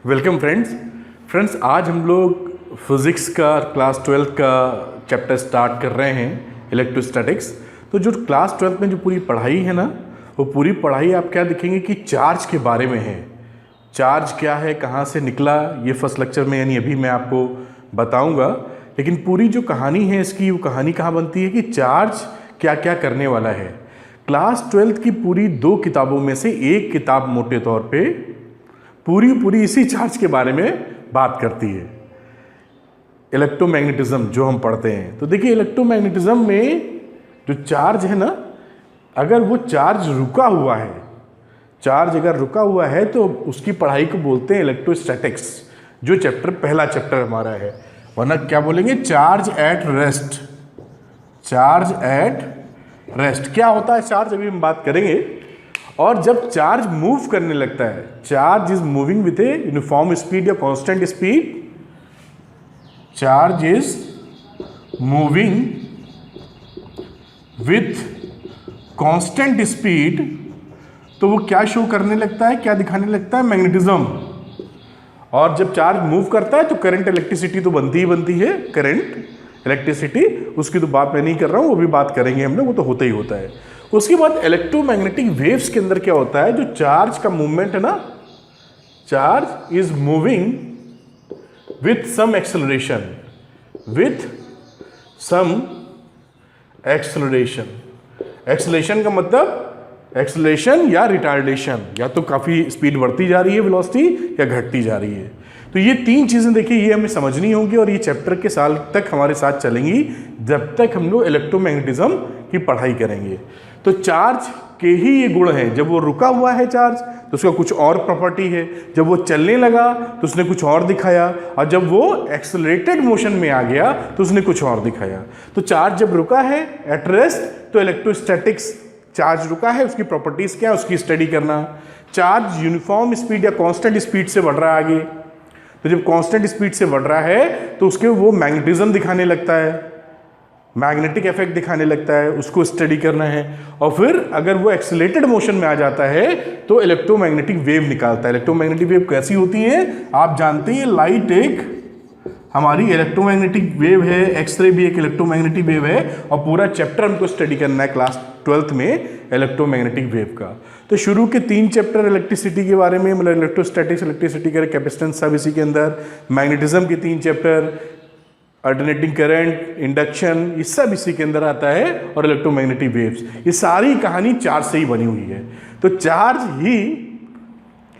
Welcome friends आज हम लोग फिज़िक्स का क्लास 12 का चैप्टर स्टार्ट कर रहे हैं इलेक्ट्रोस्टैटिक्स। तो जो क्लास 12 में जो पूरी पढ़ाई है ना, वो पूरी पढ़ाई आप क्या देखेंगे कि चार्ज के बारे में है। चार्ज क्या है, कहाँ से निकला, ये फर्स्ट लेक्चर में यानी अभी मैं आपको बताऊंगा। लेकिन पूरी जो कहानी है इसकी, वो कहानी कहाँ बनती है कि चार्ज क्या क्या करने वाला है। क्लास 12 की पूरी 2 किताबों में से एक किताब मोटे तौर पे पूरी इसी चार्ज के बारे में बात करती है, इलेक्ट्रोमैग्नेटिज्म जो हम पढ़ते हैं। तो देखिए इलेक्ट्रोमैग्नेटिज्म में जो चार्ज है ना, अगर वो चार्ज रुका हुआ है, चार्ज अगर रुका हुआ है तो उसकी पढ़ाई को बोलते हैं इलेक्ट्रोस्टैटिक्स, जो चैप्टर पहला चैप्टर हमारा है। वरना क्या बोलेंगे, charge at rest. Charge at rest क्या होता है चार्ज, अभी हम बात करेंगे। और जब चार्ज मूव करने लगता है, charge is moving with a uniform speed या constant speed, charge is moving with constant speed, तो वो क्या शो करने लगता है, क्या दिखाने लगता है, मैग्नेटिज्म। और जब चार्ज मूव करता है तो करंट इलेक्ट्रिसिटी तो बनती ही बनती है, करंट इलेक्ट्रिसिटी, उसकी तो बात मैं नहीं कर रहा हूँ, वो भी बात करेंगे हम लोग, वो तो होता ही होता है। उसके बाद इलेक्ट्रोमैग्नेटिक वेव्स के अंदर क्या होता है, जो चार्ज का मूवमेंट है ना, charge is moving with some acceleration, with some acceleration. Acceleration का मतलब एक्सेलरेशन या रिटार्डेशन, या तो काफ़ी स्पीड बढ़ती जा रही है वेलोसिटी, या घटती जा रही है। तो ये 3 चीज़ें देखिए, ये हमें समझनी होंगी और ये चैप्टर के साल तक हमारे साथ चलेंगी, जब तक हम लोग इलेक्ट्रोमैग्नेटिज्म की पढ़ाई करेंगे। तो चार्ज के ही ये गुण हैं, जब वो रुका हुआ है चार्ज तो उसका कुछ और प्रॉपर्टी है, जब वो चलने लगा तो उसने कुछ और दिखाया, और जब वो एक्सेलरेटेड मोशन में आ गया तो उसने कुछ और दिखाया। तो चार्ज जब रुका है एट रेस्ट, तो इलेक्ट्रोस्टैटिक्स, चार्ज रुका है उसकी प्रॉपर्टीज क्या है, उसकी स्टडी करना। चार्ज यूनिफॉर्म स्पीड या कांस्टेंट स्पीड से बढ़ रहा है आगे, तो जब कांस्टेंट स्पीड से बढ़ रहा है तो उसके वो मैग्नेटिज्म दिखाने लगता है, मैग्नेटिक इफेक्ट दिखाने लगता है, उसको स्टडी करना है। और फिर अगर वो एक्सेलरेटेड मोशन में आ जाता है तो इलेक्ट्रोमैग्नेटिक वेव निकालता है। इलेक्ट्रोमैग्नेटिक वेव कैसी होती है आप जानते हैं, लाइट एक हमारी इलेक्ट्रोमैग्नेटिक वेव है, एक्सरे भी एक इलेक्ट्रोमैग्नेटिक वेव है, और पूरा चैप्टर हमको स्टडी करना है क्लास 12 में इलेक्ट्रोमैग्नेटिक वेव का। तो शुरू के 3 चैप्टर इलेक्ट्रिसिटी के बारे में, मतलब इलेक्ट्रोस्टैटिक्स, इलेक्ट्रिसिटी का कैपेसिटेंस सब इसी के अंदर, मैग्नेटिज्म के 3 चैप्टर, अल्टरनेटिंग करंट, इंडक्शन, ये सब इसी के अंदर आता है, और इलेक्ट्रोमैग्नेटिक वेव्स, ये सारी कहानी चार्ज से ही बनी हुई है। तो चार्ज ही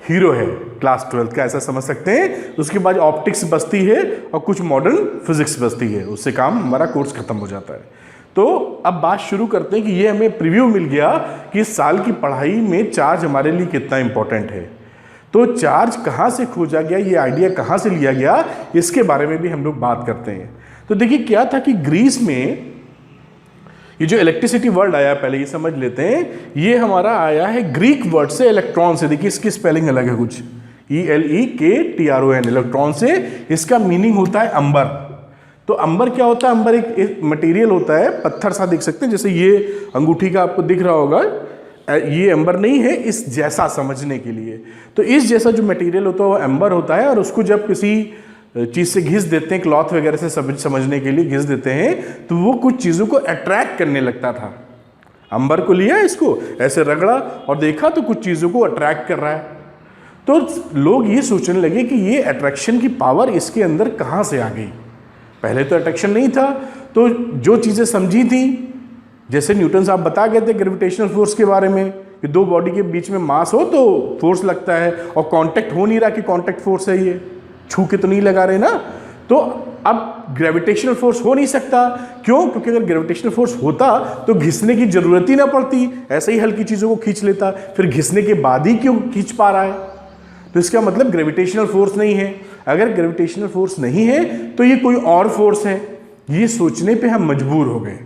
हीरो है क्लास 12 का, ऐसा समझ सकते हैं। उसके बाद ऑप्टिक्स बचती है और कुछ मॉडर्न फिजिक्स बचती है, उससे काम हमारा कोर्स खत्म हो जाता है। तो अब बात शुरू करते हैं कि ये हमें प्रीव्यू मिल गया कि इस साल की पढ़ाई में चार्ज हमारे लिए कितना इंपॉर्टेंट है। तो चार्ज कहाँ से खोजा गया, ये आइडिया कहाँ से लिया गया, इसके बारे में भी हम लोग बात करते हैं। तो देखिए क्या था कि ग्रीस में ये जो इलेक्ट्रिसिटी वर्ड आया, पहले ये समझ लेते हैं, ये हमारा आया है ग्रीक वर्ड से, इलेक्ट्रॉन से। देखिए इसकी स्पेलिंग अलग है कुछ, ELEKTRON, इलेक्ट्रॉन से। इसका मीनिंग होता है अंबर। तो अंबर क्या होता है, अंबर एक मटेरियल होता है, पत्थर सा देख सकते हैं, जैसे ये अंगूठी का आपको दिख रहा होगा, ये एम्बर नहीं है, इस जैसा समझने के लिए। तो इस जैसा जो मटेरियल होता है वो एम्बर होता है, और उसको जब किसी चीज़ से घिस देते हैं, क्लॉथ वगैरह से समझने के लिए घिस देते हैं, तो वो कुछ चीज़ों को अट्रैक्ट करने लगता था। अंबर को लिया, इसको ऐसे रगड़ा और देखा तो कुछ चीज़ों को अट्रैक्ट कर रहा है। तो लोग ये सोचने लगे कि ये अट्रैक्शन की पावर इसके अंदर कहाँ से आ गई। पहले तो अट्रैक्शन नहीं था, तो जो चीज़ें समझी थी, जैसे न्यूटन साहब बता गए थे ग्रेविटेशनल फोर्स के बारे में, कि 2 बॉडी के बीच में मास हो तो फोर्स लगता है, और कांटेक्ट हो नहीं रहा कि कांटेक्ट फोर्स है, ये छू के तो नहीं लगा रहे ना। तो अब ग्रेविटेशनल फोर्स हो नहीं सकता, क्यों? क्योंकि अगर ग्रेविटेशनल फोर्स होता तो घिसने की जरूरत ही ना पड़ती, ऐसे ही हल्की चीज़ों को खींच लेता, फिर घिसने के बाद ही क्यों खींच पा रहा है। तो इसका मतलब ग्रेविटेशनल फोर्स नहीं है। अगर ग्रेविटेशनल फोर्स नहीं है तो ये कोई और फोर्स है। ये सोचने पर हम मजबूर हो गए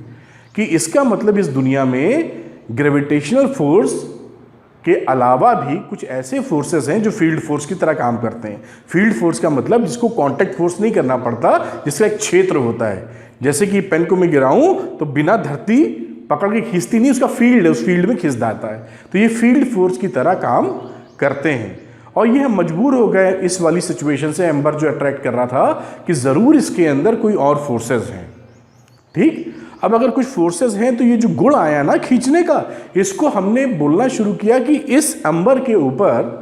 कि इसका मतलब इस दुनिया में ग्रेविटेशनल फोर्स के अलावा भी कुछ ऐसे फोर्सेस हैं जो फील्ड फोर्स की तरह काम करते हैं। फील्ड फोर्स का मतलब जिसको कांटेक्ट फोर्स नहीं करना पड़ता, जिसका एक क्षेत्र होता है। जैसे कि पेन को मैं गिराऊं तो बिना धरती पकड़ के खींचती नहीं, उसका फील्ड है, उस फील्ड में खींच जाता है। तो ये फील्ड फोर्स की तरह काम करते हैं। और ये हम मजबूर हो गए इस वाली सिचुएशन से, एम्बर जो अट्रैक्ट कर रहा था, कि ज़रूर इसके अंदर कोई और फोर्सेस हैं। ठीक, अब अगर कुछ फोर्सेस हैं तो ये जो गुण आया ना खींचने का, इसको हमने बोलना शुरू किया कि इस एम्बर के ऊपर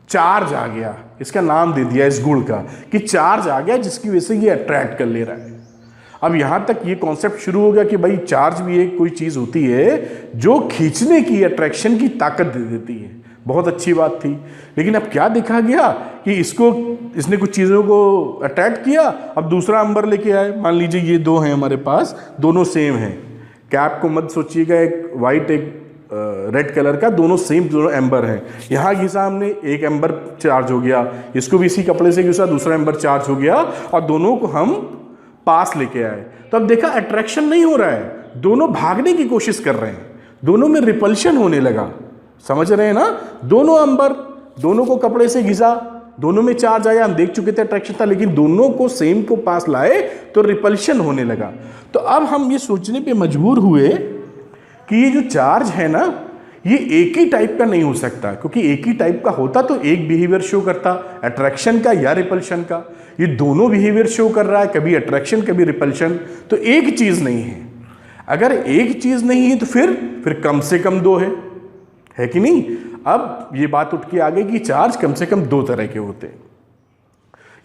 चार्ज आ गया। इसका नाम दे दिया इस गुण का कि चार्ज आ गया, जिसकी वजह से ये अट्रैक्ट कर ले रहा है। अब यहाँ तक ये कॉन्सेप्ट शुरू हो गया कि भाई चार्ज भी एक कोई चीज़ होती है जो खींचने की, अट्रैक्शन की ताकत दे देती है। बहुत अच्छी बात थी, लेकिन अब क्या देखा गया कि इसने कुछ चीज़ों को अट्रैक्ट किया। अब दूसरा एम्बर लेके आए, मान लीजिए ये दो हैं हमारे पास, दोनों सेम हैं। कैप को मत सोचिएगा, एक वाइट एक रेड कलर का, दोनों सेम, दोनों एम्बर हैं। यहाँ घिसा हमने, एक एम्बर चार्ज हो गया, इसको भी इसी कपड़े से घिसा, दूसरा एम्बर चार्ज हो गया, और दोनों को हम पास लेके आए। तो अब देखा अट्रैक्शन नहीं हो रहा है, दोनों भागने की कोशिश कर रहे हैं, दोनों में रिपल्शन होने लगा। समझ रहे हैं ना? दोनों एम्बर, दोनों को कपड़े से घिसा, दोनों में चार्ज आया, हम देख चुके थे अट्रैक्शन था, लेकिन दोनों को सेम को पास लाए तो रिपल्शन होने लगा। तो अब हम ये सोचने पे मजबूर हुए कि ये जो चार्ज है ना, ये एक ही टाइप का नहीं हो सकता, क्योंकि एक ही टाइप का होता तो एक बिहेवियर शो करता, अट्रैक्शन का या रिपल्शन का। ये दोनों बिहेवियर शो कर रहा है, कभी अट्रैक्शन कभी रिपल्शन, तो एक चीज नहीं है। अगर एक चीज नहीं है तो फिर कम से कम दो है कि नहीं? अब ये बात उठ के आ गई कि चार्ज कम से कम दो तरह के होते हैं।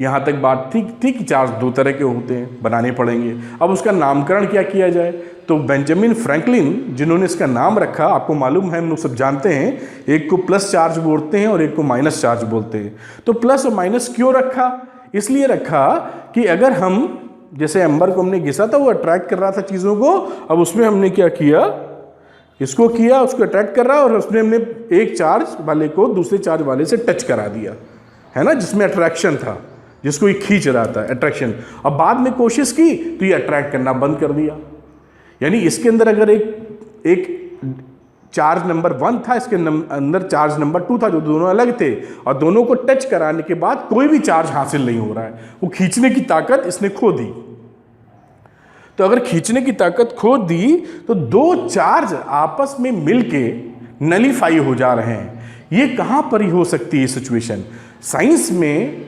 यहां तक बात थी कि चार्ज दो तरह के होते हैं, बनाने पड़ेंगे। अब उसका नामकरण क्या किया जाए? तो बेंजामिन फ्रैंकलिन जिन्होंने इसका नाम रखा, आपको मालूम है, हम लोग सब जानते हैं, एक को प्लस चार्ज बोलते हैं और एक को माइनस चार्ज बोलते हैं। तो प्लस और माइनस क्यों रखा? इसलिए रखा कि अगर हम, जैसे एम्बर को हमने घिसा था, वो अट्रैक्ट कर रहा था चीज़ों को, अब उसमें हमने क्या किया, इसको किया, उसको अट्रैक्ट कर रहा, और उसमें हमने एक चार्ज वाले को दूसरे चार्ज वाले से टच करा दिया, है ना, जिसमें अट्रैक्शन था, जिसको ये खींच रहा था, अट्रैक्शन। अब बाद में कोशिश की तो ये अट्रैक्ट करना बंद कर दिया। यानी इसके अंदर अगर एक चार्ज नंबर 1 था, इसके अंदर चार्ज नंबर 2 था, जो दोनों अलग थे, और दोनों को टच कराने के बाद कोई भी चार्ज हासिल नहीं हो रहा है, वो खींचने की ताकत इसने खो दी। तो अगर खींचने की ताकत खो दी तो दो चार्ज आपस में मिलके नलीफाई हो जा रहे हैं। ये कहां पर ही हो सकती है सिचुएशन? साइंस में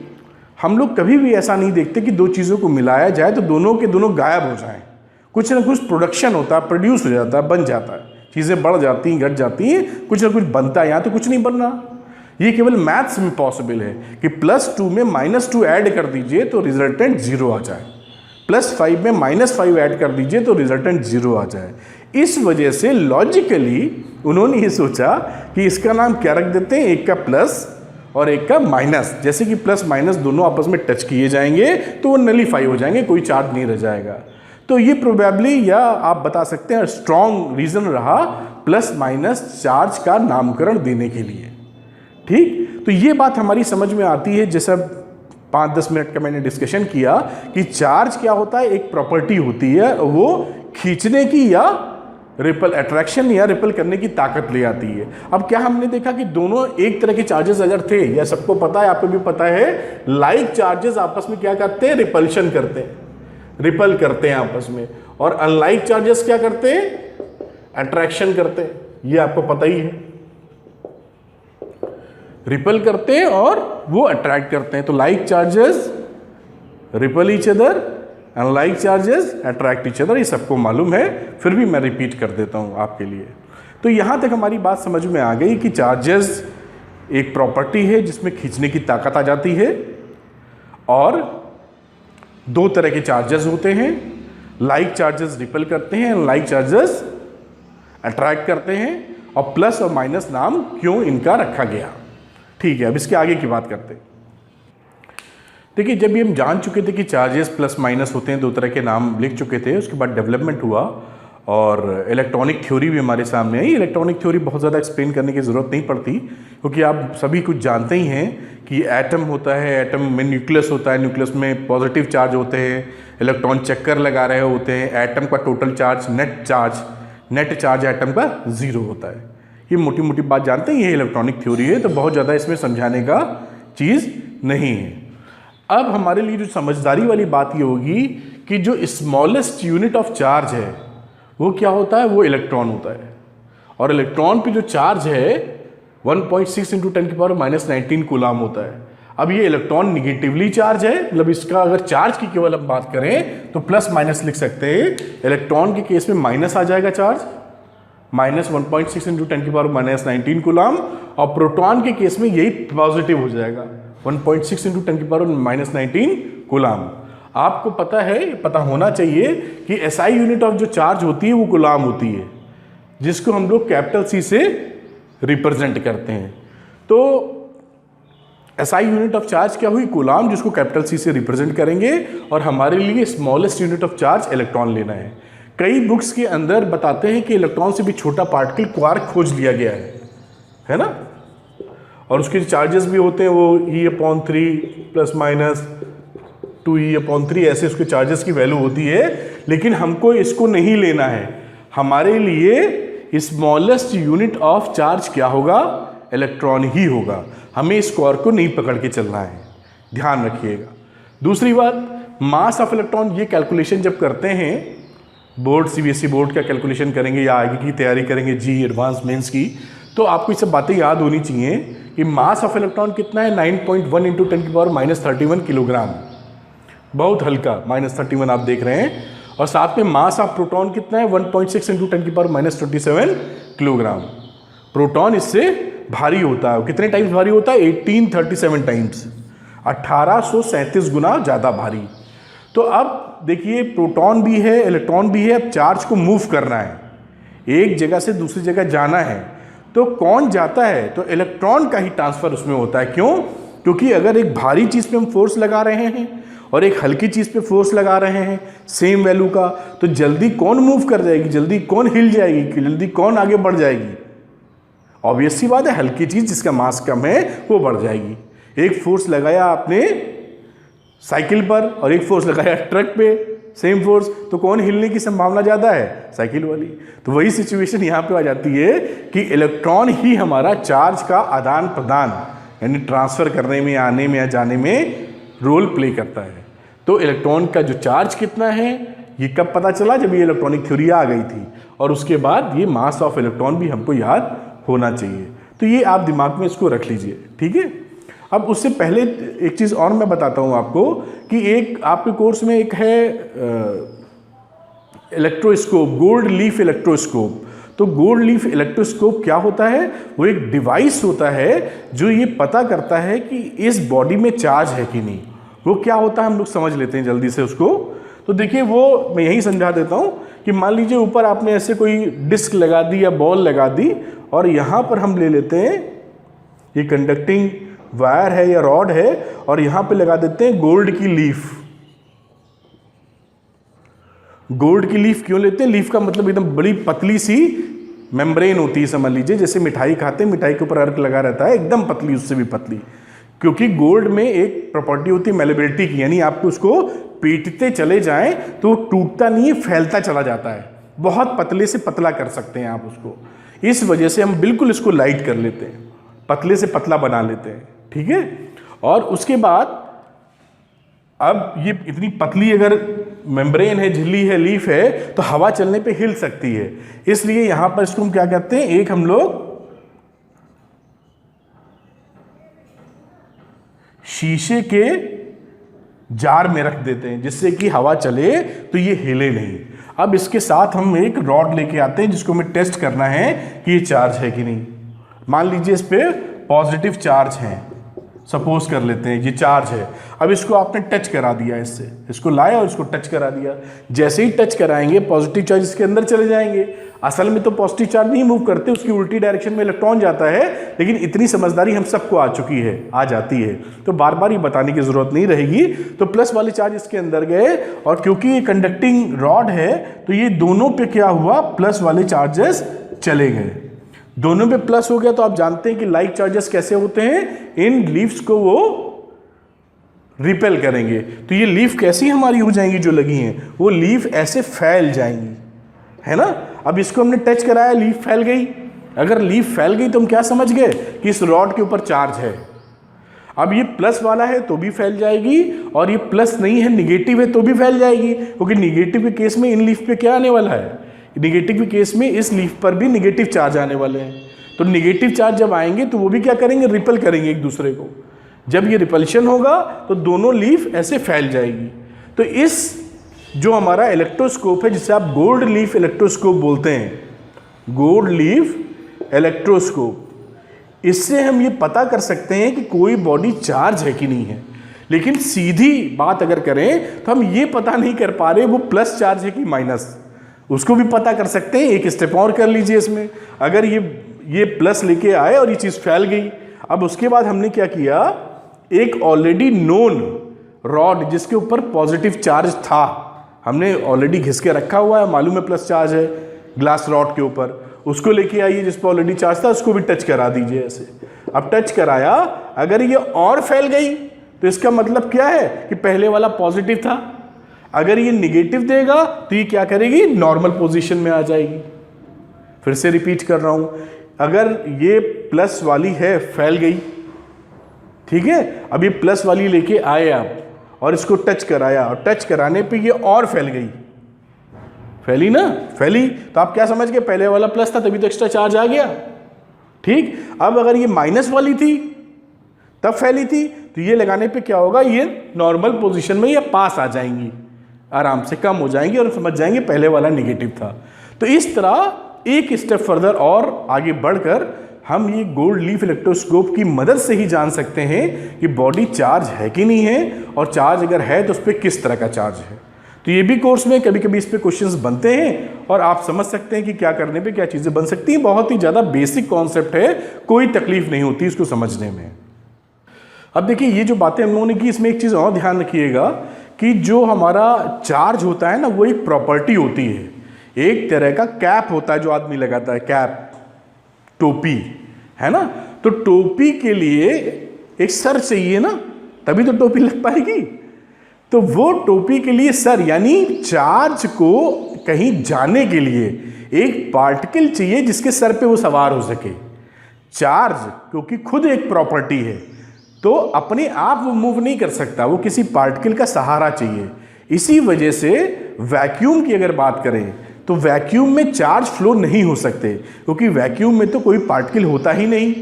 हम लोग कभी भी ऐसा नहीं देखते कि दो चीज़ों को मिलाया जाए तो दोनों के दोनों गायब हो जाएं। कुछ ना कुछ प्रोडक्शन होता है, प्रोड्यूस हो जाता है, बन जाता है, चीज़ें बढ़ जाती हैं, घट जाती हैं, कुछ ना कुछ बनता है। यहाँ तो कुछ नहीं बन रहा। ये केवल मैथ्स में पॉसिबल है कि +2 में -2 ऐड कर दीजिए तो रिजल्टेंट 0 आ जाए, +5 में -5 ऐड कर दीजिए तो रिजल्टेंट 0 आ जाए। इस वजह से लॉजिकली उन्होंने ये सोचा कि इसका नाम क्या रख देते हैं, एक का प्लस और एक का माइनस। जैसे कि प्लस माइनस दोनों आपस में टच किए जाएंगे तो वो नलीफाई हो जाएंगे, कोई चार्ज नहीं रह जाएगा। तो ये प्रोबेबली, या आप बता सकते हैं स्ट्रॉन्ग रीज़न रहा प्लस माइनस चार्ज का नामकरण देने के लिए। ठीक, तो ये बात हमारी समझ में आती है। जैसा 5-10 मिनट का मैंने डिस्कशन किया कि चार्ज क्या होता है, एक प्रॉपर्टी होती है, वो खींचने की या रिपल, अट्रैक्शन या रिपल करने की ताकत ले आती है। अब क्या हमने देखा कि दोनों एक तरह के चार्जेस अगर थे, या सबको पता है, आपको भी पता है, लाइक चार्जेस आपस में क्या करते हैं, रिपल्शन करते हैं, रिपल करते हैं आपस में, और अनलाइक चार्जेस क्या करते हैं, अट्रैक्शन करते हैं। ये आपको पता ही है, रिपल करते हैं और वो अट्रैक्ट करते हैं। तो like charges ripple each other, unlike charges attract each other, ये सबको मालूम है, फिर भी मैं रिपीट कर देता हूं आपके लिए। तो यहां तक हमारी बात समझ में आ गई कि चार्जेस एक प्रॉपर्टी है जिसमें खींचने की ताकत आ जाती है, और दो तरह के चार्जेस होते हैं, लाइक चार्जेस रिपल करते हैं, अनलाइक चार्जेस अट्रैक्ट करते हैं, और प्लस और माइनस नाम क्यों इनका रखा गया। ठीक है, अब इसके आगे की बात करते हैं। देखिए, जब ये हम जान चुके थे कि चार्जेस प्लस माइनस होते हैं, दो तरह के नाम लिख चुके थे, उसके बाद डेवलपमेंट हुआ और इलेक्ट्रॉनिक थ्योरी भी हमारे सामने आई। इलेक्ट्रॉनिक थ्योरी बहुत ज़्यादा एक्सप्लेन करने की ज़रूरत नहीं पड़ती, क्योंकि आप सभी कुछ जानते ही हैं कि एटम होता है, एटम में न्यूक्लियस होता है, न्यूक्लियस में पॉजिटिव चार्ज होते हैं, इलेक्ट्रॉन चक्कर लगा रहे होते हैं, एटम का total charge, net charge atom का 0 होता है। ये मोटी मोटी बात जानते हैं, ये इलेक्ट्रॉनिक थ्योरी है, तो बहुत ज़्यादा इसमें समझाने का चीज़ नहीं है। अब हमारे लिए जो समझदारी वाली बात ये होगी कि जो स्मॉलेस्ट यूनिट ऑफ चार्ज है वो क्या होता है, वो इलेक्ट्रॉन होता है। और इलेक्ट्रॉन पे जो चार्ज है 1.6 इंटू 10⁻⁻19 कूलाम होता है। अब ये इलेक्ट्रॉन निगेटिवली चार्ज है, मतलब इसका अगर चार्ज की केवल हम बात करें तो प्लस माइनस लिख सकते हैं। इलेक्ट्रॉन के केस में माइनस आ जाएगा चार्ज, -1.6 इंटू 10⁻⁻19 कूलाम, और प्रोटॉन के केस में यही पॉजिटिव हो जाएगा 1.6 इंटू 10⁻⁻19 कूलाम। आपको पता है, पता होना चाहिए कि SI यूनिट ऑफ जो चार्ज होती है वो कूलाम होती है, जिसको हम लोग कैपिटल C से रिप्रेजेंट करते हैं। तो SI यूनिट ऑफ चार्ज क्या हुई? कूलाम, जिसको कैपिटल C से रिप्रेजेंट करेंगे, और हमारे लिए smallest unit of charge electron लेना है। कई बुक्स के अंदर बताते हैं कि इलेक्ट्रॉन से भी छोटा पार्टिकल क्वार्क खोज लिया गया है ना, और उसके चार्जेस भी होते हैं वो E/3 प्लस माइनस 2E/3 ऐसे उसके चार्जेस की वैल्यू होती है। लेकिन हमको इसको नहीं लेना है, हमारे लिए स्मॉलेस्ट यूनिट ऑफ चार्ज क्या होगा? इलेक्ट्रॉन ही होगा। हमें इस क्वार्क को नहीं पकड़ के चलना है, ध्यान रखिएगा। दूसरी बात, मास ऑफ इलेक्ट्रॉन, ये कैलकुलेशन जब करते हैं बोर्ड, CBSE बोर्ड का कैलकुलेशन करेंगे या आगे की तैयारी करेंगे जी एडवांस मेंस की, तो आपको ये सब बातें याद होनी चाहिए कि मास ऑफ इलेक्ट्रॉन कितना है? 9.1 इंटू 10⁻⁻31 किलोग्राम, बहुत हल्का, -31 आप देख रहे हैं। और साथ में मास ऑफ प्रोटॉन कितना है? 1.6 इंटू 10⁻⁻27 किलोग्राम। प्रोटॉन इससे भारी होता है। कितने टाइम्स भारी होता है? 1837 टाइम्स, 1837 गुना ज़्यादा भारी। तो अब देखिए, प्रोटॉन भी है, इलेक्ट्रॉन भी है, अब चार्ज को मूव करना है, एक जगह से दूसरी जगह जाना है। तो कौन जाता है? तो इलेक्ट्रॉन का ही ट्रांसफर उसमें होता है। क्यों? क्योंकि अगर एक भारी चीज़ पे हम फोर्स लगा रहे हैं और एक हल्की चीज़ पे फोर्स लगा रहे हैं सेम वैल्यू का, तो जल्दी कौन मूव कर जाएगी, जल्दी कौन हिल जाएगी, जल्दी कौन आगे बढ़ जाएगी? ऑब्वियस सी बात है, हल्की चीज़ जिसका मास कम है वो बढ़ जाएगी। एक फोर्स लगाया आपने साइकिल पर और एक फोर्स लगाया ट्रक पे, सेम फोर्स, तो कौन हिलने की संभावना ज़्यादा है? साइकिल वाली। तो वही सिचुएशन यहाँ पे आ जाती है कि इलेक्ट्रॉन ही हमारा चार्ज का आदान प्रदान यानी ट्रांसफ़र करने में, आने में या जाने में रोल प्ले करता है। तो इलेक्ट्रॉन का जो चार्ज कितना है ये कब पता चला? जब ये इलेक्ट्रॉनिक थ्योरी आ गई थी, और उसके बाद ये मास ऑफ इलेक्ट्रॉन भी हमको याद होना चाहिए। तो ये आप दिमाग में इसको रख लीजिए, ठीक है। अब उससे पहले एक चीज़ और मैं बताता हूँ आपको कि एक आपके कोर्स में एक है इलेक्ट्रोस्कोप, गोल्ड लीफ इलेक्ट्रोस्कोप। तो गोल्ड लीफ इलेक्ट्रोस्कोप क्या होता है? वो एक डिवाइस होता है जो ये पता करता है कि इस बॉडी में चार्ज है कि नहीं। वो क्या होता है हम लोग समझ लेते हैं जल्दी से उसको। तो देखिए, वो मैं यही समझा देता हूँ कि मान लीजिए ऊपर आपने ऐसे कोई डिस्क लगा दी या बॉल लगा दी, और यहाँ पर हम ले लेते हैं ये कंडक्टिंग वायर है या रॉड है, और यहाँ पे लगा देते हैं गोल्ड की लीफ। गोल्ड की लीफ क्यों लेते हैं? लीफ का मतलब एकदम बड़ी पतली सी मेम्ब्रेन होती है, समझ लीजिए जैसे मिठाई खाते हैं, मिठाई के ऊपर अर्क लगा रहता है, एकदम पतली, उससे भी पतली। क्योंकि गोल्ड में एक प्रॉपर्टी होती है मेलेबिलिटी की, यानी आपको उसको पीटते चले जाएं तो टूटता नहीं है, फैलता चला जाता है। बहुत पतले से पतला कर सकते हैं आप उसको। इस वजह से हम बिल्कुल इसको लाइट कर लेते हैं, पतले से पतला बना लेते हैं, ठीक है। और उसके बाद अब ये इतनी पतली अगर मेम्ब्रेन है, झिल्ली है, लीफ है, तो हवा चलने पे हिल सकती है। इसलिए यहां पर इसको हम क्या कहते हैं? एक हम लोग शीशे के जार में रख देते हैं जिससे कि हवा चले तो ये हिले नहीं। अब इसके साथ हम एक रॉड लेके आते हैं जिसको हमें टेस्ट करना है कि ये चार्ज है कि नहीं। मान लीजिए इस पे पॉजिटिव चार्ज है, सपोज कर लेते हैं ये चार्ज है। अब इसको आपने टच करा दिया, इससे इसको लाया और इसको टच करा दिया। जैसे ही टच कराएंगे पॉजिटिव चार्ज इसके अंदर चले जाएंगे। असल में तो पॉजिटिव चार्ज नहीं मूव करते, उसकी उल्टी डायरेक्शन में इलेक्ट्रॉन जाता है, लेकिन इतनी समझदारी हम सबको आ चुकी है, आ जाती है, तो बार बार ये बताने की जरूरत नहीं रहेगी। तो प्लस वाले चार्ज इसके अंदर गए, और क्योंकि ये कंडक्टिंग रॉड है तो ये दोनों पे क्या हुआ? प्लस वाले चार्जेस चले गए। दोनों पे प्लस हो गया तो आप जानते हैं कि लाइक चार्जेस कैसे होते हैं, इन लीव्स को वो रिपेल करेंगे। तो ये लीफ कैसी हमारी हो जाएंगी जो लगी हैं, वो लीफ ऐसे फैल जाएंगी, है ना। अब इसको हमने टच कराया, लीफ फैल गई। अगर लीफ फैल गई तो हम क्या समझ गए कि इस रॉड के ऊपर चार्ज है। अब ये प्लस वाला है तो भी फैल जाएगी, और ये प्लस नहीं है, निगेटिव है तो भी फैल जाएगी, क्योंकि निगेटिव के केस में इन लीफ पे क्या आने वाला है? निगेटिव के केस में इस लीफ पर भी निगेटिव चार्ज आने वाले हैं। तो निगेटिव चार्ज जब आएंगे तो वो भी क्या करेंगे, रिपेल करेंगे एक दूसरे को। जब ये रिपल्शन होगा तो दोनों लीफ ऐसे फैल जाएगी। तो इस जो हमारा इलेक्ट्रोस्कोप है, जिसे आप गोल्ड लीफ इलेक्ट्रोस्कोप बोलते हैं, गोल्ड लीफ इलेक्ट्रोस्कोप, इससे हम ये पता कर सकते हैं कि कोई बॉडी चार्ज है कि नहीं है। लेकिन सीधी बात अगर करें तो हम ये पता नहीं कर पा रहे वो प्लस चार्ज है कि माइनस, उसको भी पता कर सकते हैं। एक स्टेप और कर लीजिए इसमें, अगर ये प्लस लेके आए और ये चीज़ फैल गई, अब उसके बाद हमने क्या किया, एक ऑलरेडी नोन रॉड जिसके ऊपर पॉजिटिव चार्ज था, हमने ऑलरेडी घिस के रखा हुआ है, मालूम है प्लस चार्ज है ग्लास रॉड के ऊपर, उसको लेके आइए जिस पर ऑलरेडी चार्ज था, उसको भी टच करा दीजिए ऐसे। अब टच कराया, अगर ये और फैल गई तो इसका मतलब क्या है कि पहले वाला पॉजिटिव था। अगर ये निगेटिव देगा तो ये क्या करेगी, नॉर्मल पोजीशन में आ जाएगी। फिर से रिपीट कर रहा हूं, अगर ये प्लस वाली है फैल गई, ठीक है, अब ये प्लस वाली लेके आए आप और इसको टच कराया, और टच कराने पे ये और फैल गई, फैली ना, फैली, तो आप क्या समझ गए, पहले वाला प्लस था तभी तो एक्स्ट्रा चार्ज आ गया। ठीक, अब अगर ये माइनस वाली थी तब फैली थी, तो ये लगाने पे क्या होगा, ये नॉर्मल पोजीशन में ये पास आ जाएंगी, आराम से कम हो जाएंगी और समझ जाएंगे पहले वाला निगेटिव था। तो इस तरह एक स्टेप फर्दर और आगे बढ़कर हम ये गोल्ड लीफ इलेक्ट्रोस्कोप की मदद से ही जान सकते हैं कि बॉडी चार्ज है कि नहीं है, और चार्ज अगर है तो उस पर किस तरह का चार्ज है। तो ये भी कोर्स में कभी कभी इस पे क्वेश्चंस बनते हैं और आप समझ सकते हैं कि क्या करने पे क्या चीज़ें बन सकती हैं। बहुत ही ज़्यादा बेसिक कॉन्सेप्ट है, कोई तकलीफ नहीं होती इसको समझने में। अब देखिए, ये जो बातें हम लोगों ने की, इसमें एक चीज़ और ध्यान रखिएगा कि जो हमारा चार्ज होता है ना, वो एक प्रॉपर्टी होती है, एक तरह का कैप होता है जो आदमी लगाता है, कैप, टोपी, है ना। तो टोपी के लिए एक सर चाहिए ना, तभी तो टोपी लग पाएगी। तो वो टोपी के लिए सर, यानी चार्ज को कहीं जाने के लिए एक पार्टिकल चाहिए जिसके सर पे वो सवार हो सके। चार्ज क्योंकि खुद एक प्रॉपर्टी है, तो अपने आप वो मूव नहीं कर सकता, वो किसी पार्टिकल का सहारा चाहिए। इसी वजह से वैक्यूम की अगर बात करें तो वैक्यूम में चार्ज फ्लो नहीं हो सकते, क्योंकि वैक्यूम में तो कोई पार्टिकल होता ही नहीं।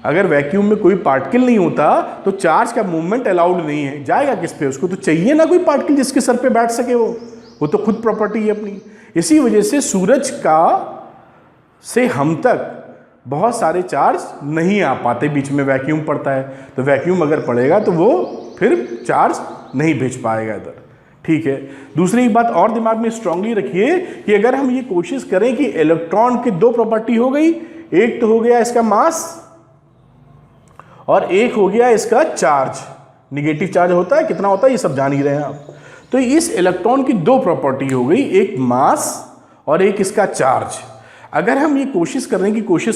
अगर वैक्यूम में कोई पार्टिकल नहीं होता तो चार्ज का मूवमेंट अलाउड नहीं है, जाएगा किस पे, उसको तो चाहिए ना कोई पार्टिकल जिसके सर पे बैठ सके, वो तो खुद प्रॉपर्टी है अपनी। इसी वजह से सूरज का से हम तक बहुत सारे चार्ज नहीं आ पाते, बीच में वैक्यूम पड़ता है, तो वैक्यूम अगर पड़ेगा तो वो फिर चार्ज नहीं भेज पाएगा इधर। ठीक है, दूसरी बात और दिमाग में स्ट्रांगली रखिए कि अगर हम ये कोशिश करें कि इलेक्ट्रॉन की दो प्रॉपर्टी हो गई, एक तो हो गया इसका मास और एक हो गया इसका चार्ज। निगेटिव चार्ज होता है, कितना होता है ये सब जान ही रहे हैं आप। तो इस इलेक्ट्रॉन की दो प्रॉपर्टी हो गई, एक मास और एक इसका चार्ज। अगर हम ये कोशिश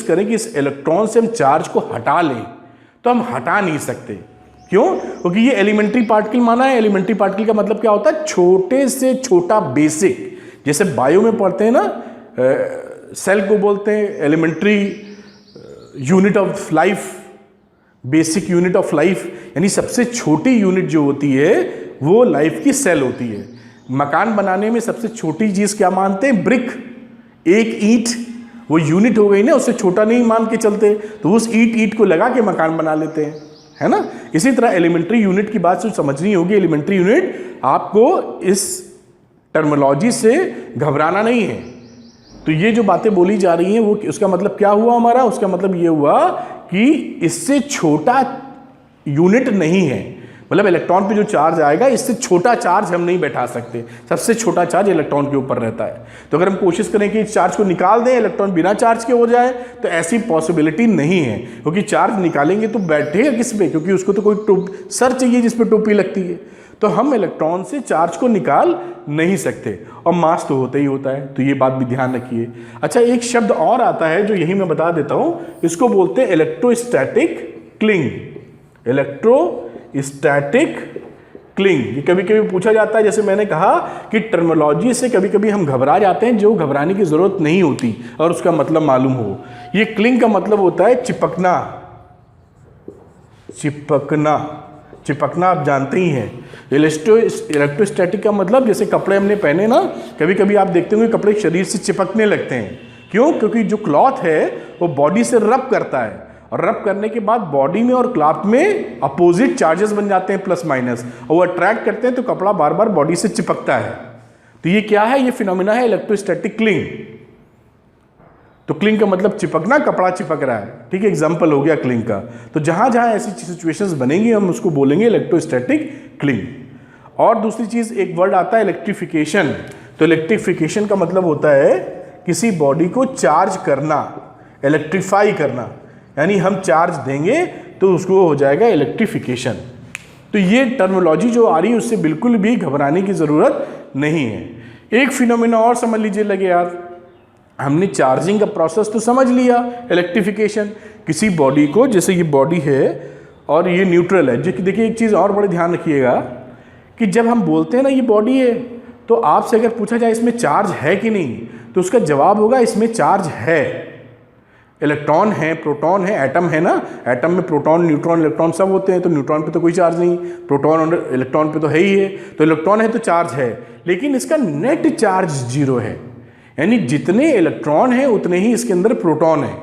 करें कि इस इलेक्ट्रॉन से हम चार्ज को हटा लें, तो हम हटा नहीं सकते। क्यों? क्योंकि ये एलिमेंट्री पार्टिकल माना है। एलिमेंट्री पार्टिकल का मतलब क्या होता है, छोटे से छोटा बेसिक। जैसे बायो में पढ़ते हैं ना, सेल को बोलते हैं elementary unit of life, basic unit of life, यानी सबसे छोटी यूनिट जो होती है वो लाइफ की सेल होती है। मकान बनाने में सबसे छोटी चीज क्या मानते हैं, ब्रिक, एक ईंट, वो यूनिट हो गई ना, उससे छोटा नहीं मान के चलते, तो उस ईंट को लगा के मकान बना लेते हैं, है ना। इसी तरह एलिमेंट्री यूनिट की बात समझनी होगी। एलिमेंट्री यूनिट, आपको इस टर्मिनोलॉजी से घबराना नहीं है। तो ये जो बातें बोली जा रही हैं वो उसका मतलब क्या हुआ हमारा, उसका मतलब ये हुआ कि इससे छोटा यूनिट नहीं है, मतलब इलेक्ट्रॉन पे जो चार्ज आएगा इससे छोटा चार्ज हम नहीं बैठा सकते। सबसे छोटा चार्ज इलेक्ट्रॉन के ऊपर रहता है। तो अगर हम कोशिश करें कि चार्ज को निकाल दें, इलेक्ट्रॉन बिना चार्ज के हो जाए, तो ऐसी पॉसिबिलिटी नहीं है, क्योंकि चार्ज निकालेंगे तो बैठेगा किस पे, क्योंकि उसको तो कोई सर चाहिए जिस पे टोपी लगती है। तो हम इलेक्ट्रॉन से चार्ज को निकाल नहीं सकते, और मास तो होता ही होता है। तो ये बात भी ध्यान रखिए। अच्छा, एक शब्द और आता है जो यही मैं बता देता हूं, इसको बोलते हैं इलेक्ट्रोस्टैटिक क्लिंग। इलेक्ट्रोस्टैटिक क्लिंग, ये कभी कभी पूछा जाता है। जैसे मैंने कहा कि टर्मिनोलॉजी से कभी कभी हम घबरा जाते हैं जो घबराने की जरूरत नहीं होती, और उसका मतलब मालूम हो। ये क्लिंग का मतलब होता है चिपकना। चिपकना आप जानते ही हैं। इलेक्ट्रोस्टैटिक का मतलब, जैसे कपड़े हमने पहने ना, कभी कभी आप देखते होंगे कपड़े शरीर से चिपकने लगते हैं, क्यों? क्योंकि जो क्लॉथ है वो बॉडी से रब करता है, और रब करने के बाद बॉडी में और क्लॉथ में अपोजिट चार्जेस बन जाते हैं प्लस माइनस, और वो अट्रैक्ट करते हैं तो कपड़ा बार बार बॉडी से चिपकता है। तो ये क्या है? ये फिनोमिना है इलेक्ट्रोस्टैटिक क्लिंग। तो क्लिंग का मतलब चिपकना, कपड़ा चिपक रहा है, ठीक है, एग्जाम्पल हो गया क्लिंग का। तो जहां जहां ऐसी सिचुएशंस बनेंगी हम उसको बोलेंगे इलेक्ट्रोस्टैटिक क्लिंग। और दूसरी चीज एक वर्ड आता है इलेक्ट्रिफिकेशन। तो इलेक्ट्रिफिकेशन का मतलब होता है किसी बॉडी को चार्ज करना, इलेक्ट्रीफाई करना, यानी हम चार्ज देंगे तो उसको हो जाएगा इलेक्ट्रिफिकेशन। तो ये टर्मिनोलॉजी जो आ रही है उससे बिल्कुल भी घबराने की जरूरत नहीं है। एक फिनोमिना और समझ लीजिए लगे यार, हमने चार्जिंग का प्रोसेस तो समझ लिया, इलेक्ट्रिफिकेशन। किसी बॉडी को, जैसे ये बॉडी है और ये न्यूट्रल है, जो कि देखिए एक चीज़ और बड़े ध्यान रखिएगा कि जब हम बोलते हैं ना ये बॉडी है, तो आपसे अगर पूछा जाए इसमें चार्ज है कि नहीं, तो उसका जवाब होगा इसमें चार्ज है। इलेक्ट्रॉन है, प्रोटॉन है, एटम है ना, एटम में प्रोटॉन, न्यूट्रॉन, इलेक्ट्रॉन सब होते हैं। तो न्यूट्रॉन पे तो कोई चार्ज नहीं, प्रोटॉन और इलेक्ट्रॉन पे तो है ही है। तो इलेक्ट्रॉन है तो चार्ज है, लेकिन इसका नेट चार्ज जीरो है, यानी जितने इलेक्ट्रॉन हैं उतने ही इसके अंदर प्रोटॉन है।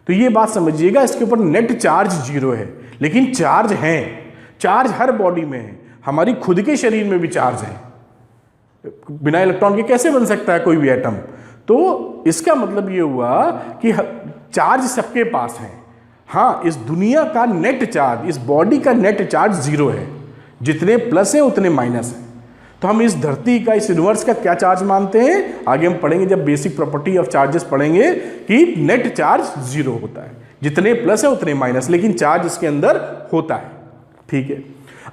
तो ये बात समझिएगा, इसके ऊपर नेट चार्ज जीरो है, लेकिन चार्ज है। चार्ज हर बॉडी में है, हमारी खुद के शरीर में भी चार्ज है। बिना इलेक्ट्रॉन के कैसे बन सकता है कोई भी एटम? तो इसका मतलब ये हुआ कि चार्ज सबके पास है। हाँ, इस दुनिया का नेट चार्ज, इस बॉडी का नेट चार्ज जीरो है, जितने प्लस है उतने माइनस है। तो हम इस धरती का, इस यूनिवर्स का क्या चार्ज मानते हैं? आगे हम पढ़ेंगे जब बेसिक प्रॉपर्टी ऑफ चार्जेस पढ़ेंगे कि नेट चार्ज जीरो होता है, जितने प्लस है उतने माइनस, लेकिन चार्ज इसके अंदर होता है, ठीक है।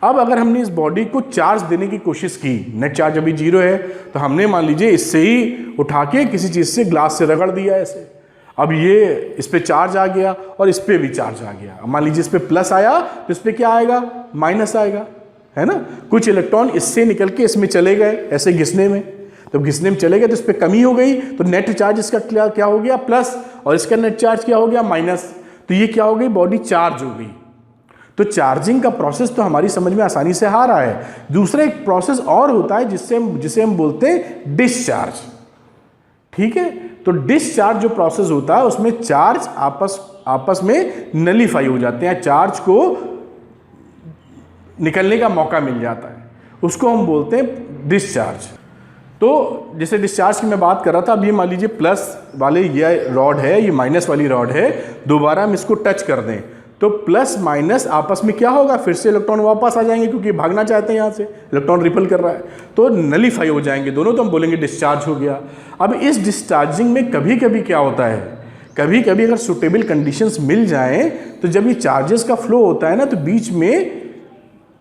अब अगर हमने इस बॉडी को चार्ज देने की कोशिश की, नेट चार्ज अभी जीरो है, तो हमने मान लीजिए इससे ही उठा के किसी चीज़ से, ग्लास से रगड़ दिया ऐसे, अब ये इस पे चार्ज आ गया और इस पे भी चार्ज आ गया। मान लीजिए इस पे प्लस आया तो इस पे क्या आएगा? माइनस आएगा, है ना। कुछ इलेक्ट्रॉन इससे निकल के इसमें चले गए ऐसे घिसने में, तो घिसने में चले गए तो इस पे कमी हो गई, तो नेट चार्ज इसका क्या हो गया? प्लस, और इसका नेट चार्ज क्या हो गया? माइनस। तो ये क्या हो गई? बॉडी चार्ज हो गई। तो चार्जिंग का प्रोसेस तो हमारी समझ में आसानी से आ रहा है। दूसरा एक प्रोसेस और होता है जिसे हम बोलते हैं डिस्चार्ज, ठीक है। तो डिस्चार्ज जो प्रोसेस होता है उसमें चार्ज आपस में नलीफाई हो जाते हैं, चार्ज को निकलने का मौका मिल जाता है, उसको हम बोलते हैं डिस्चार्ज। तो जैसे डिस्चार्ज की मैं बात कर रहा था, अब ये मान लीजिए प्लस वाले ये रॉड है, ये माइनस वाली रॉड है, दोबारा हम इसको टच कर दें तो प्लस माइनस आपस में क्या होगा? फिर से इलेक्ट्रॉन वापस आ जाएंगे, क्योंकि भागना चाहते हैं यहाँ से, इलेक्ट्रॉन रिपल कर रहा है, तो नलीफाई हो जाएंगे दोनों, तो हम बोलेंगे डिस्चार्ज हो गया। अब इस डिस्चार्जिंग में कभी कभी क्या होता है, कभी कभी अगर सुटेबल कंडीशंस मिल जाएं, तो जब ये चार्जेस का फ्लो होता है ना, तो बीच में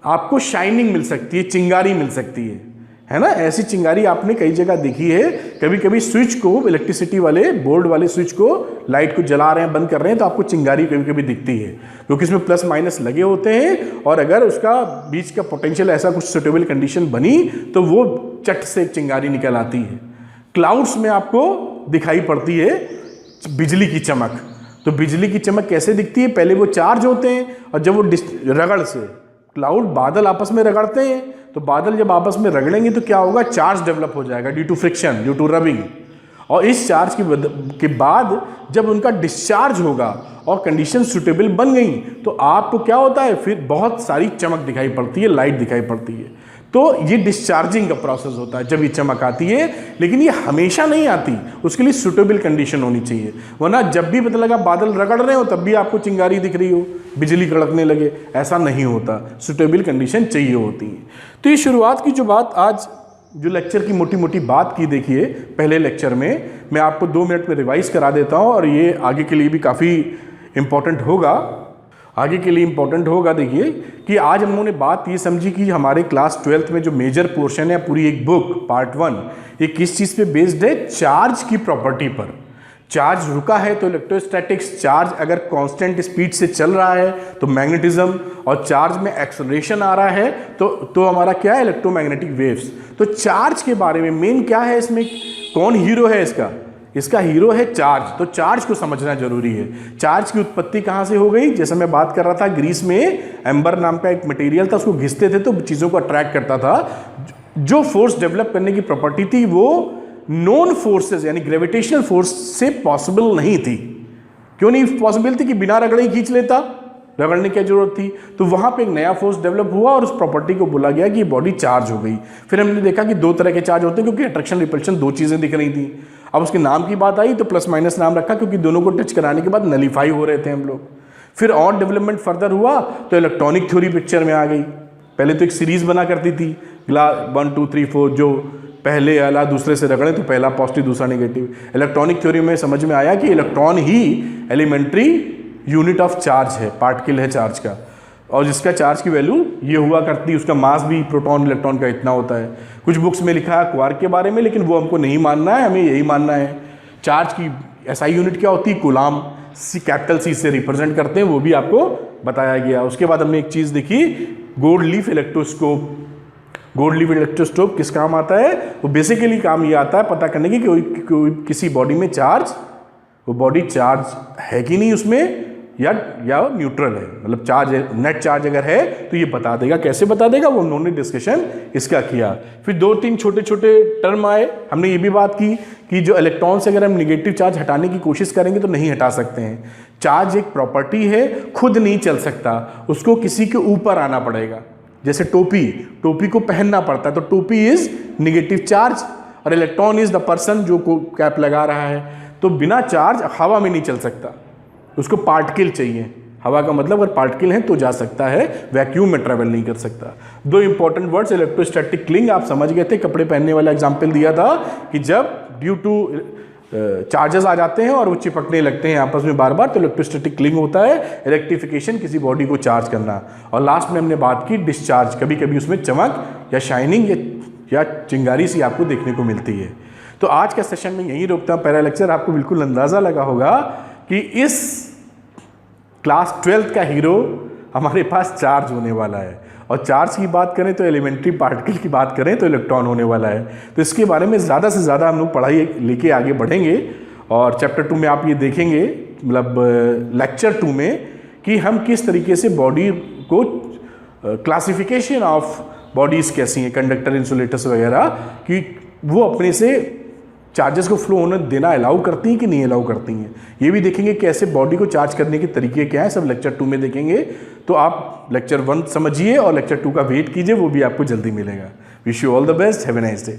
आपको शाइनिंग मिल सकती है, चिंगारी मिल सकती है ना। ऐसी चिंगारी आपने कई जगह देखी है। कभी कभी स्विच को, इलेक्ट्रिसिटी वाले बोर्ड वाले स्विच को, लाइट को जला रहे हैं, बंद कर रहे हैं, तो आपको चिंगारी कभी कभी दिखती है, क्योंकि इसमें प्लस माइनस लगे होते हैं, और अगर उसका बीच का पोटेंशियल ऐसा कुछ सुटेबल कंडीशन बनी तो वो चट से एक चिंगारी निकल आती है। क्लाउड्स में आपको दिखाई पड़ती है बिजली की चमक। तो बिजली की चमक कैसे दिखती है? पहले वो चार्ज होते हैं, और जब वो रगड़ से, क्लाउड बादल आपस में रगड़ते हैं, तो बादल जब आपस में रगड़ेंगे तो क्या होगा? चार्ज डेवलप हो जाएगा due to friction, due to rubbing. और इस चार्ज के बाद जब उनका डिस्चार्ज होगा और कंडीशन सुटेबल बन गई, तो आपको क्या होता है? फिर बहुत सारी चमक दिखाई पड़ती है, लाइट दिखाई पड़ती है। तो ये डिस्चार्जिंग का प्रोसेस होता है जब ये चमक आती है, लेकिन ये हमेशा नहीं आती, उसके लिए सुटेबल कंडीशन होनी चाहिए। वरना जब भी पता लगा बादल रगड़ रहे हो तब भी आपको चिंगारी दिख रही हो, बिजली कड़कने लगे, ऐसा नहीं होता, सुटेबल कंडीशन चाहिए होती है। तो ये शुरुआत की जो बात, आज जो लेक्चर की मोटी मोटी बात की, देखिए पहले लेक्चर में मैं आपको 2 मिनट में रिवाइज करा देता हूँ, और ये आगे के लिए भी काफ़ी इम्पोर्टेंट होगा, आगे के लिए इम्पोर्टेंट होगा। देखिए कि आज हम लोगों ने बात ये समझी कि हमारे क्लास 12th में जो मेजर पोर्शन है, पूरी एक बुक पार्ट 1, ये किस चीज़ पे बेस्ड है? चार्ज की प्रॉपर्टी पर। चार्ज रुका है तो इलेक्ट्रोस्टैटिक्स, चार्ज अगर कांस्टेंट स्पीड से चल रहा है तो मैग्नेटिज्म, और चार्ज में एक्सेलरेशन आ रहा है तो हमारा क्या है? Electromagnetic waves. तो चार्ज के बारे में मेन क्या है, इसमें कौन हीरो है इसका हीरो है चार्ज। तो चार्ज को समझना जरूरी है। चार्ज की उत्पत्ति कहाँ से हो गई? जैसे मैं बात कर रहा था, ग्रीस में एम्बर नाम का एक मटेरियल था, उसको घिसते थे तो चीज़ों को अट्रैक्ट करता था। जो फोर्स डेवलप करने की प्रॉपर्टी थी वो नॉन फोर्सेस यानी ग्रेविटेशनल फोर्स से पॉसिबल नहीं थी। क्यों नहीं पॉसिबल थी? कि बिना रगड़े ही खींच लेता, रगड़ने की जरूरत थी। तो वहां पे एक नया फोर्स डेवलप हुआ और उस प्रॉपर्टी को बोला गया कि बॉडी चार्ज हो गई। फिर हमने देखा कि दो तरह के चार्ज होते हैं, क्योंकि अट्रैक्शन रिपल्शन दो चीजें दिख रही थी। अब उसके नाम की बात आई तो प्लस माइनस नाम रखा, क्योंकि दोनों को टच कराने के बाद नलीफाई हो रहे थे हम लोग। फिर और डेवलपमेंट फर्दर हुआ तो इलेक्ट्रॉनिक थ्योरी पिक्चर में आ गई। पहले तो एक सीरीज बना करती थी, 1 2 3 4, जो पहले अला दूसरे से रगड़े तो पहला पॉजिटिव दूसरा नेगेटिव। इलेक्ट्रॉनिक थ्योरी में समझ में आया कि इलेक्ट्रॉन ही एलिमेंट्री यूनिट ऑफ चार्ज है, पार्टिकल है चार्ज का, और जिसका चार्ज की वैल्यू ये हुआ करती है। उसका मास भी प्रोटॉन इलेक्ट्रॉन का इतना होता है। कुछ बुक्स में लिखा है क्वार्क के बारे में, लेकिन वो हमको नहीं मानना है, हमें यही मानना है। चार्ज की एसआई यूनिट क्या होती है? कूलाम, कैपिटल सी से रिप्रेजेंट करते हैं, वो भी आपको बताया गया। उसके बाद हमने एक चीज़ देखी, gold leaf electroscope. Gold leaf electroscope किस काम आता है? वो बेसिकली काम ये आता है पता करने की कोई किसी बॉडी में चार्ज, वो बॉडी चार्ज है कि नहीं उसमें, या न्यूट्रल है, मतलब चार्ज नेट चार्ज अगर है तो ये बता देगा। कैसे बता देगा? वो उन्होंने डिस्कशन इसका किया। फिर 2-3 छोटे छोटे टर्म आए। हमने ये भी बात की कि जो इलेक्ट्रॉन से अगर हम निगेटिव चार्ज हटाने की कोशिश करेंगे तो नहीं हटा सकते हैं। चार्ज एक प्रॉपर्टी है, खुद नहीं चल सकता, उसको किसी के ऊपर आना पड़ेगा। जैसे टोपी को पहनना पड़ता है, तो टोपी इज निगेटिव चार्ज और इलेक्ट्रॉन इज द पर्सन जो को कैप लगा रहा है। तो बिना चार्ज हवा में नहीं चल सकता, उसको पार्टिकल चाहिए। हवा का मतलब अगर पार्टिकल है तो जा सकता है, वैक्यूम में ट्रेवल नहीं कर सकता। दो इंपॉर्टेंट वर्ड्स, इलेक्ट्रोस्टैटिक क्लिंग आप समझ गए थे, कपड़े पहनने वाला एग्जांपल दिया था कि जब ड्यू टू चार्जेस आ जाते हैं और वो चिपकने लगते हैं आपस में बार बार, तो इलेक्ट्रोस्टैटिक क्लिंग होता है इलेक्ट्रिफिकेशन, किसी बॉडी को चार्ज करना। और लास्ट में हमने बात की डिस्चार्ज, कभी कभी उसमें चमक या शाइनिंग या चिंगारी सी आपको देखने को मिलती है। तो आज का सेशन में यहीं रोकता हूँ। पहला लेक्चर आपको बिल्कुल अंदाज़ा लगा होगा कि इस क्लास 12th का हीरो हमारे पास चार्ज होने वाला है, और चार्ज की बात करें तो एलिमेंट्री पार्टिकल की बात करें तो इलेक्ट्रॉन होने वाला है। तो इसके बारे में ज़्यादा से ज़्यादा हम लोग पढ़ाई लेके आगे बढ़ेंगे, और चैप्टर 2 में आप ये देखेंगे, मतलब लेक्चर 2 में, कि हम किस तरीके से बॉडी को क्लासिफिकेशन ऑफ बॉडीज़ कैसी हैं, कंडक्टर, इंसुलेटर्स वगैरह, कि वो अपने से चार्जेस को फ्लो होने देना अलाउ करती हैं कि नहीं अलाउ करती हैं। ये भी देखेंगे कि ऐसे बॉडी को चार्ज करने के तरीके क्या हैं, सब लेक्चर 2 में देखेंगे। तो आप लेक्चर 1 समझिए और लेक्चर 2 का वेट कीजिए, वो भी आपको जल्दी मिलेगा। Wish you all the best, have a nice day.